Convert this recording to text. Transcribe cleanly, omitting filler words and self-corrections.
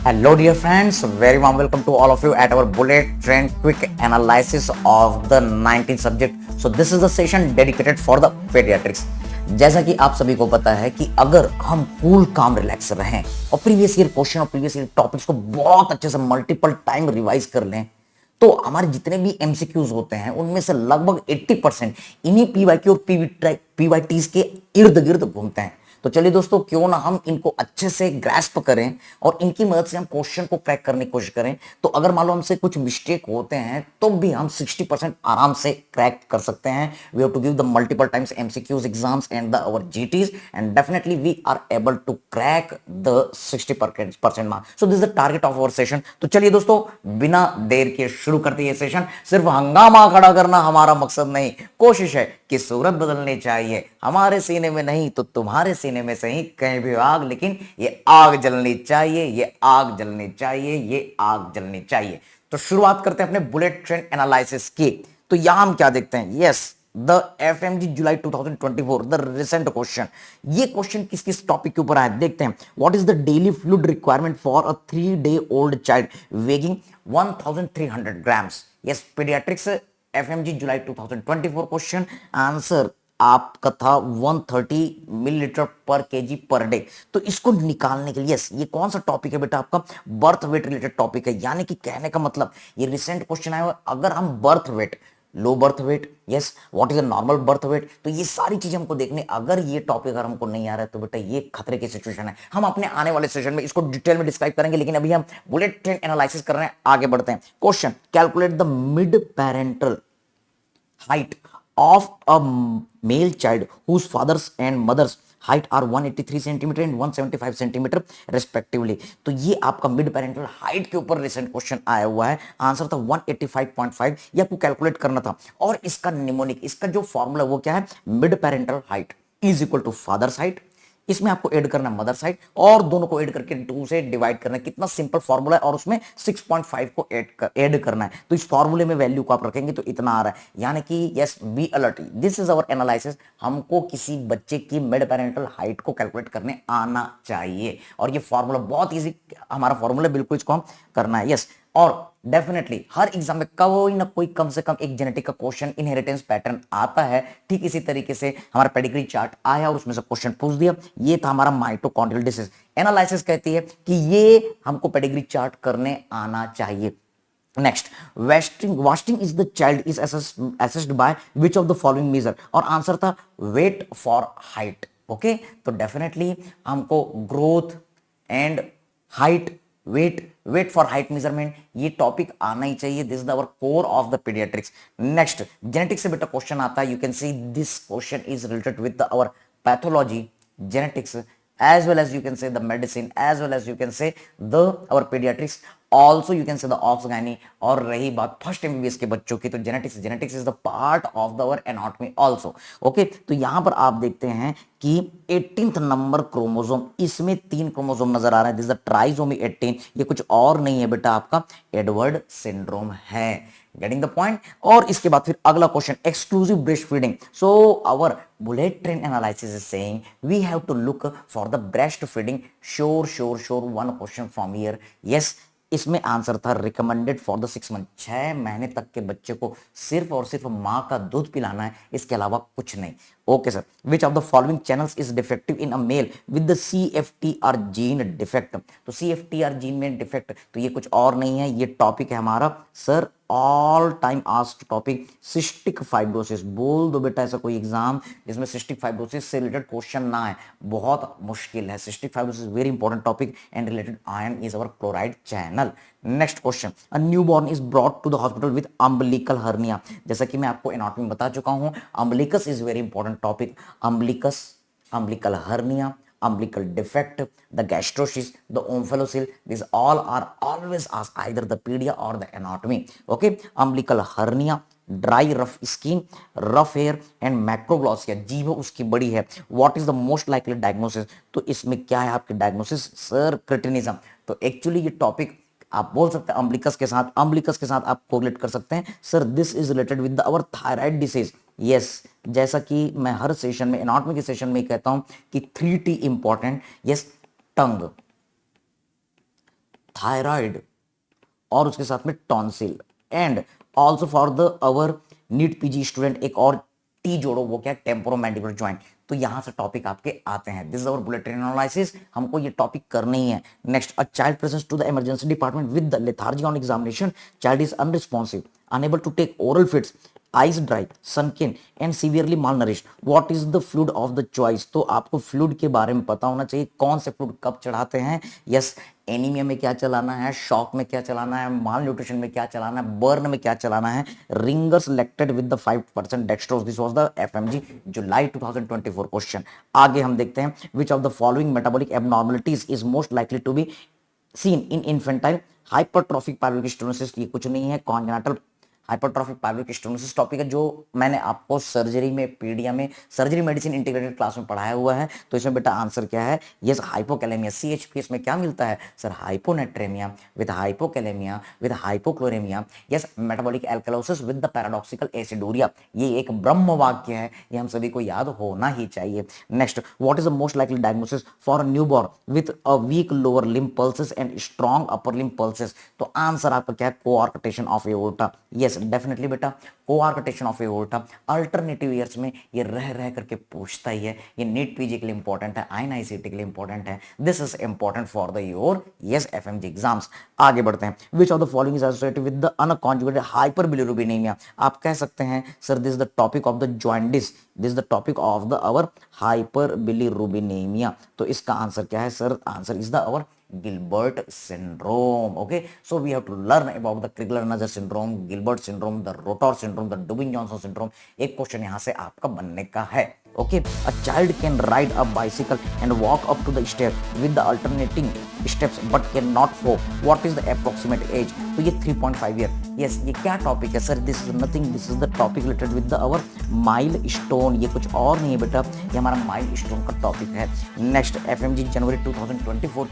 Hello, dear friends. Very warm welcome to all of you at our bullet train quick analysis of the 19th subject. So this is the session dedicated for the pediatrics. जैसा कि आप सभी को पता है कि अगर हम कूल काम रिलैक्स रहें और प्रीवियस ईयर क्वेश्चन और प्रीवियस ईयर टॉपिक्स को बहुत अच्छे से मल्टीपल टाइम रिवाइज कर लें तो हमारे जितने भी एमसीक्यूज होते हैं उनमें से लगभग 80% इन्हीं पीवाईक्यू और पीवाईटीज के इर्द गिर्द घूमते हैं। तो चलिए दोस्तों, क्यों ना हम इनको अच्छे से ग्रैस्प करें और इनकी मदद से हम क्वेश्चन को क्रैक करने की कोशिश करें। तो अगर मान लो हमसे कुछ मिस्टेक होते हैं तो भी हम 60% आराम से क्रैक कर सकते हैं। We have to give the multiple times MCQs exams and the our GTs and definitely we are able to crack the 60% mark. So this is the target of our session. तो चलिए दोस्तों, बिना देर के शुरू करते हैं ये सेशन। सिर्फ हंगामा खड़ा करना हमारा मकसद नहीं, कोशिश है कि सूरत बदलनी चाहिए। हमारे सीने में नहीं तो तुम्हारे सीने में से ही कहीं भी आग, लेकिन ये आग जलनी चाहिए, ये आग जलनी चाहिए, ये आग जलनी चाहिए। तो शुरुआत करते हैं अपने बुलेट ट्रेन एनालिसिस की। तो यहां हम क्या देखते हैं? Yes, the FMG July 2024 the recent question. ये क्वेश्चन किस किस टॉपिक के ऊपर आया देखते हैं। What is the daily fluid requirement for a 3 day old child weighing 1300 grams? Yes, paediatrics FMG July 2024 question. Answer आपका था 130 मिलीलीटर पर केजी पर डे। तो इसको निकालने के लिए यस, ये कौन सा टॉपिक है बेटा? आपका बर्थ वेट रिलेटेड टॉपिक है। यानी कि कहने का मतलब ये रिसेंट क्वेश्चन आया हुआ, अगर हम birth weight, low birth weight, yes, what is the normal birth weight, तो ये सारी चीजें हमको देखने। अगर ये टॉपिक अगर हमको नहीं आ रहा है तो बेटा ये खतरे की सिचुएशन है। हम अपने आने वाले सेशन में इसको डिटेल में डिस्क्राइब करेंगे, लेकिन अभी हम बुलेट ट्रेन एनालिसिस कर रहे हैं। आगे बढ़ते हैं। Question, calculate the mid parental height of a male child whose fathers and mothers height are 183 centimetre and 175 centimetre respectively. तो ये आपका मिड पेरेंटल हाइट के ऊपर रिसेंट क्वेश्चन आया हुआ है। आंसर था 185.5। ये आपको कैलकुलेट करना था। और इसका निमोनिक, इसका जो फॉर्मूला वो क्या है? Mid parental height is equal to father's height, इसमें आपको ऐड करना मदर साइड और दोनों को ऐड करके 2 से डिवाइड करना है। कितना सिंपल फॉर्मूला है, और उसमें 6.5 को ऐड करना है। तो इस फॉर्मूले में वैल्यू को आप रखेंगे तो इतना आ रहा है। यानी कि yes, be alert, this is our analysis. हमको किसी बच्चे की मिड पेरेंटल हाइट को कैलकुलेट करने आना चाहिए, और ये फॉर्मूला बहुत इजी हमारा फॉर्मूला, बिल्कुल इसको हम करना है। यस, और डेफिनेटली हर एग्जाम में कोई ना कोई कम से कम एक जेनेटिक का क्वेश्चन, इनहेरिटेंस पैटर्न आता है। ठीक इसी तरीके से हमारा पेडिग्री चार्ट आया और उसमें से क्वेश्चन पूछ दिया। ये था हमारा माइटोकॉन्ड्रियल डिसीज। एनालिसिस कहती है कि ये हमको पेडिग्री चार्ट करने आना चाहिए। Next, wasting is the child is assessed by which of the following measure, और आंसर था वेट फॉर हाइट। ओके, तो डेफिनेटली हमको growth and height, weight for height measurement, ये टॉपिक आना ही चाहिए। This is our core of the pediatrics. Next, genetics से बेटा क्वेश्चन आता है। You can see this question is related with our pathology, genetics, as well as you can say the medicine, as well as you can say the our pediatrics, also you can say the obs gynae। और रही बात first MBBS के बच्चों की, तो genetics is the part of the our anatomy also. Okay, तो यहां पर आप देखते हैं कि 18th नंबर क्रोमोसोम, इसमें 3 क्रोमोसोम नजर आ रहे हैं। This is the trisomy 18। ये कुछ और नहीं है बेटा, आपका एडवर्ड सिंड्रोम है। Getting the point. और इसके बाद फिर अगला question, exclusive breast feeding. So our bullet train analysis is saying we have to look for the breast feeding। sure one question from here। yes, इसमें आंसर था recommended for the 6 month, 6 महीने तक के बच्चे को सिर्फ और सिर्फ मां का दूध पिलाना है, इसके अलावा कुछ नहीं। Okay sir, which of the following channels is defective in a mail with the CFTR gene defect? तो CFTR जीन में डिफेक्ट, तो ये कुछ और नहीं है, ये टॉपिक है हमारा sir all time asked topic, cystic fibrosis. बोल दो बेटा ऐसा कोई एग्जाम जिसमें सिस्टिक फाइब्रोसिस से रिलेटेड क्वेश्चन ना है, बहुत मुश्किल है। Cystic fibrosis very important topic and related ion is our chloride channel. Next question, a newborn is brought to the hospital with umbilical hernia. जैसा कि मैं आपको एनाटॉमी बता चुका हूं, umbilicus is very important topic. Umbilicus, umbilical hernia, umbilical defect, the gastroschisis, the omphalocele, these all are always asked either the pedia or the anatomy। okay, umbilical hernia, dry rough skin, rough hair and macroglossia, जीभ उसकी बड़ी है। What is the most likely diagnosis? तो इसमें क्या है आपके diagnosis? Sir cretinism. तो एक्चुअली ये टॉपिक आप बोल सकते हैं अम्बिलिकस के साथ आप कोरिलेट कर सकते हैं। Sir this is related with our thyroid disease. Yes, जैसा कि मैं हर सेशन में, एनाटॉमी के सेशन में कहता हूं कि 3T इंपॉर्टेंट। यस, टंग, थायराइड और उसके साथ में tonsil. And also for the our NEET PG student एक और टी जोड़ो, वो क्या, टेम्पोरोमैंडिबुलर ज्वाइंट। तो यहां से टॉपिक आपके आते हैं। This is our bullet train analysis, हमको ये टॉपिक करनी ही है। Next, a child presents to the emergency department with the lethargy on examination, child is unresponsive, unable to take oral feeds, eyes dry, sunken and severely malnourished, what is the fluid of the choice. तो आपको fluid के बारे में पता होना चाहिए, कौन से फ्लूड कब चढ़ाते हैं। यस, एनीमिया में क्या चलाना है, शॉक में क्या चलाना है, माल न्यूट्रिशन में क्या चलाना है, बर्न में क्या चलाना है। Ringer selected with the 5% dextrose, this was the FMG July 2024 question. आगे हम देखते हैं, which of the following metabolic abnormalities is most likely to be seen in infantile hypertrophic pyloric stenosis. ये कुछ नहीं है, congenital hypertrophic pyloric stenosis topic है, जो मैंने आपको सर्जरी में, पीडिया में, सर्जरी मेडिसिन इंटीग्रेटेड क्लास में पढ़ाया हुआ है। तो इसमें बेटा आंसर क्या है, यस हाइपोकैलेमिया। सीएचपीएस में क्या मिलता है sir, hyponatraemia with hypokalaemia with hypochloraemia. Yes, metabolic alkalosis with the paradoxical aciduria. ये एक ब्रह्म वाक्य है, ये हम सभी को याद होना ही चाहिए। Next, what is the most likely diagnosis for a newborn with a weak lower limb pulses and strong upper limb pulses. तो आंसर आपका क्या है, coarctation of aorta. Yes definitely बेटा, coarctation of aorta. Alternative years में ये रह रह करके पूछता ही है, ये नीट पीजी के लिए इंपॉर्टेंट है, आईएनआईसीटी के लिए इंपॉर्टेंट है। This is important for the your yes FMG exams. आगे बढ़ते हैं, which of the following is associated with the unconjugated hyperbilirubinaemia. आप कह सकते हैं sir this is the topic of the jaundice, this is the topic of the our hyperbilirubinaemia. तो इसका answer क्या है sir, answer is the our Gilbert syndrome. Okay, so we have to learn about the Crigler-Najjar syndrome, Gilbert syndrome, the Rotor syndrome, the Dubin-Johnson syndrome. एक question यहाँ से आपका बनने का है। Okay, a child can ride a bicycle and walk up to the stair with the alternating steps but cannot walk. What is the approximate age? तो ये 3.5 year. Yes, ये क्या टॉपिक है sir, this is nothing, this is the topic related with the our milestone. ये कुछ और नहीं है बेटा, ये हमारा माइलस्टोन का टॉपिक है। नेक्स्ट, एफएमजी जनवरी 2024